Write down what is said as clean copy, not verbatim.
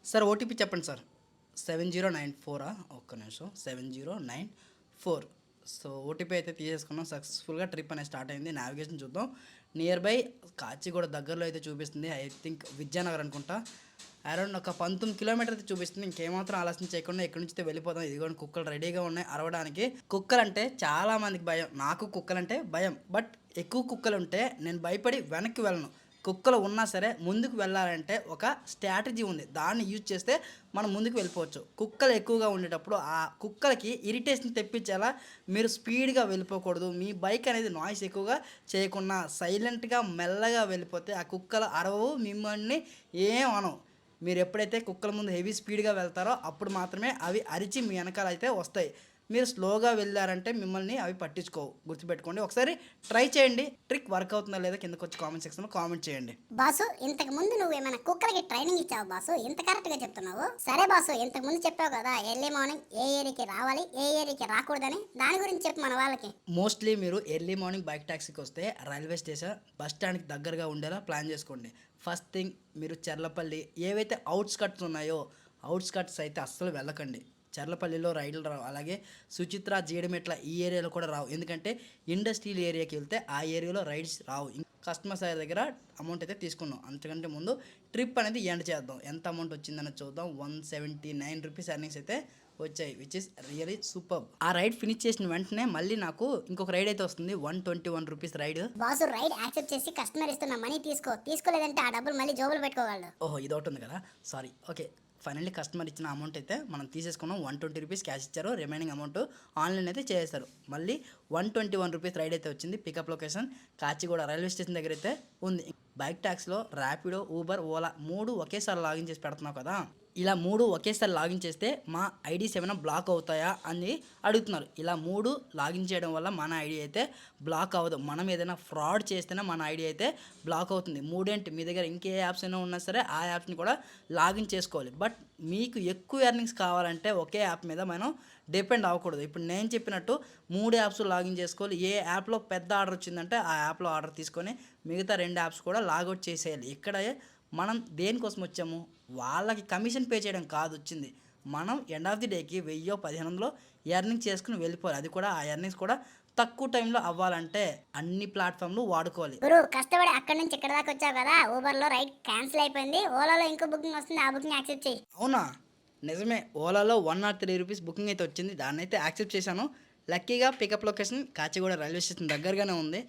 Sir OTP చెప్పండి sir. 7094 ఒక్క నిమిషం 7094. సో ఓటీపీ అయితే తీసేసుకున్నాం. సక్సెస్ఫుల్గా ట్రిప్ అనేది స్టార్ట్ అయింది. నావిగేషన్ చూద్దాం. నియర్ బై కాచిగూడ దగ్గరలో అయితే చూపిస్తుంది. ఐ థింక్ విద్యానగర్ అనుకుంటా. అరౌండ్ ఒక 19 కిలోమీటర్ అయితే చూపిస్తుంది. ఇంకేమాత్రం ఆలస్యం చేయకుండా ఇక్కడి నుంచి అయితే వెళ్ళిపోదాం. ఇదిగోండి కుక్కలు రెడీగా ఉన్నాయి అరవడానికి. కుక్కలంటే చాలా మందికి భయం. నాకు కుక్కలంటే భయం. బట్ ఎక్కువ కుక్కలు ఉంటే నేను భయపడి వెనక్కి వెళ్ళను. కుక్కలు ఉన్నా సరే ముందుకు వెళ్ళాలంటే ఒక స్ట్రాటజీ ఉంది. దాన్ని యూజ్ చేస్తే మనం ముందుకు వెళ్ళిపోవచ్చు. కుక్కలు ఎక్కువగా ఉండేటప్పుడు ఆ కుక్కలకి ఇరిటేషన్ తెప్పించేలా మీరు స్పీడ్గా వెళ్ళిపోకూడదు. మీ బైక్ అనేది నాయిస్ ఎక్కువగా చేయకుండా సైలెంట్గా మెల్లగా వెళ్ళిపోతే ఆ కుక్కలు అరవవు, మిమ్మల్ని ఏం అనవు. మీరు ఎప్పుడైతే కుక్కల ముందు హెవీ స్పీడ్గా వెళ్తారో అప్పుడు మాత్రమే అవి అరిచి మీ వెనకాల అయితే వస్తాయి. మీరు స్లోగా వెళ్ళారంటే మిమ్మల్ని అవి పట్టించుకోవు. గుర్తుపెట్టుకోండి. ఒకసారి ట్రై చేయండి. ట్రిక్ వర్క్ అవుతుందా లేదా కిందకి వచ్చి కామెంట్ సెక్షన్లో కామెంట్ చేయండి. బాసు, ఇంతకు ముందు నువ్వు ఏమైనా కుక్కలకి ట్రైనింగ్ ఇచ్చావు బాసు? ఇంత కరెక్ట్ గా చెప్తున్నావు. సరే బాసు, ఇంతకు ముందు చెప్పావు కదా ఎర్లీ మార్నింగ్ ఏ ఏరియాకి రావాలి, ఏ ఏరియాకి రాకూడదని. దాని గురించి చెప్పు మన వాళ్ళకి. మోస్ట్లీ మీరు ఎర్లీ మార్నింగ్ బైక్ ట్యాక్సీకి వస్తే రైల్వే స్టేషన్ బస్ స్టాండ్కి దగ్గరగా ఉండేలా ప్లాన్ చేసుకోండి. ఫస్ట్ థింగ్, మీరు చెర్లపల్లి ఏవైతే అవుట్స్కట్స్ ఉన్నాయో అవుట్స్కట్స్ అయితే అస్సలు వెళ్ళకండి. చర్లపల్లిలో రైళ్లు రావు. అలాగే సుచిత్ర, జీడిమెట్ల ఈ ఏరియాలో కూడా రావు. ఎందుకంటే ఇండస్ట్రియల్ ఏరియాకి వెళ్తే ఆ ఏరియాలో రైడ్స్ రావు. కస్టమర్ సైడ్ దగ్గర అమౌంట్ అయితే తీసుకున్నాం. అంతకంటే ముందు ట్రిప్ అనేది ఎండ్ చేద్దాం. ఎంత అమౌంట్ వచ్చిందని చూద్దాం. 179 రూపీస్ ఎర్నింగ్స్ అయితే వచ్చాయి, విచ్ ఇస్ రియలీ సూపర్. ఆ రైడ్ ఫినిష్ చేసిన వెంటనే మళ్ళీ నాకు ఇంకొక రైడ్ అయితే వస్తుంది. 121 rupees ride. Boss, ride accept చేసి కస్టమర్ ఇస్తున్న మనీ తీసుకోలేదంటే ఆ డబ్బులు మళ్ళీ జోబులు పెట్టుకోగలడు. ఓహో, ఇది ఒకటి ఉంది కదా, సారీ. ఓకే, ఫైనల్లీ కస్టమర్ ఇచ్చిన అమౌంట్ అయితే మనం తీసేసుకున్నాం. 120 రూపీస్ క్యాష్ ఇచ్చారు. రిమైనింగ్ అమౌంట్ ఆన్లైన్ అయితే చేశారు. మళ్ళీ 121 రూపీస్ రైడ్ అయితే వచ్చింది. Pickup location Kachiguda railway station దగ్గర అయితే ఉంది. బైక్ ట్యాక్స్లో ర్యాపిడో, ఊబర్, ఓలా 3 ఒకేసారి లాగిన్ చేసి పెడుతున్నావు కదా. ఇలా 3 ఒకేసారి లాగిన్ చేస్తే మా ఐడీస్ ఏమైనా బ్లాక్ అవుతాయా అని అడుగుతున్నారు. ఇలా 3 లాగిన్ చేయడం వల్ల మన ఐడి అయితే బ్లాక్ అవ్వదు. మనం ఏదైనా ఫ్రాడ్ చేస్తేనే మన ఐడి అయితే బ్లాక్ అవుతుంది. 3 ఏంటి, మీ దగ్గర ఇంకే యాప్స్ అయినా ఉన్నా సరే ఆ యాప్స్ని కూడా లాగిన్ చేసుకోవాలి. బట్ మీకు ఎక్కువ ఎర్నింగ్స్ కావాలంటే ఒకే యాప్ మీద మనం డిపెండ్ అవ్వకూడదు. ఇప్పుడు నేను చెప్పినట్టు 3 యాప్స్ లాగిన్ చేసుకోవాలి. ఏ యాప్లో పెద్ద ఆర్డర్ వచ్చిందంటే ఆ యాప్లో ఆర్డర్ తీసుకొని మిగతా 2 యాప్స్ కూడా లాగౌట్ చేసేయాలి. ఇక్కడ మనం దేనికోసం వచ్చాము, వాళ్ళకి కమిషన్ పే చేయడం కాదు వచ్చింది. మనం ఎండ్ ఆఫ్ ది డేకి 1000-1500 ఎర్నింగ్ చేసుకుని వెళ్ళిపోవాలి. అది కూడా ఆ ఎర్నింగ్స్ కూడా తక్కువ టైంలో అవ్వాలంటే అన్ని ప్లాట్ఫామ్లు వాడుకోవాలి. గురు, కష్టపడి అక్కడి నుంచి ఇక్కడ దాకా వచ్చావు కదా. ఊబర్లో రైడ్ క్యాన్సిల్ అయిపోయింది. ఓలాలో ఇంకో బుకింగ్ వస్తుంది, ఆ బుకింగ్ యాక్సెప్ట్ చేయి. అవునా, నిజమే. ఓలాలో 103 రూపీస్ బుకింగ్ అయితే వచ్చింది. దాన్ని అయితే యాక్సెప్ట్ చేశాను. లక్కీగా pickup location Kachiguda railway station దగ్గరగానే ఉంది.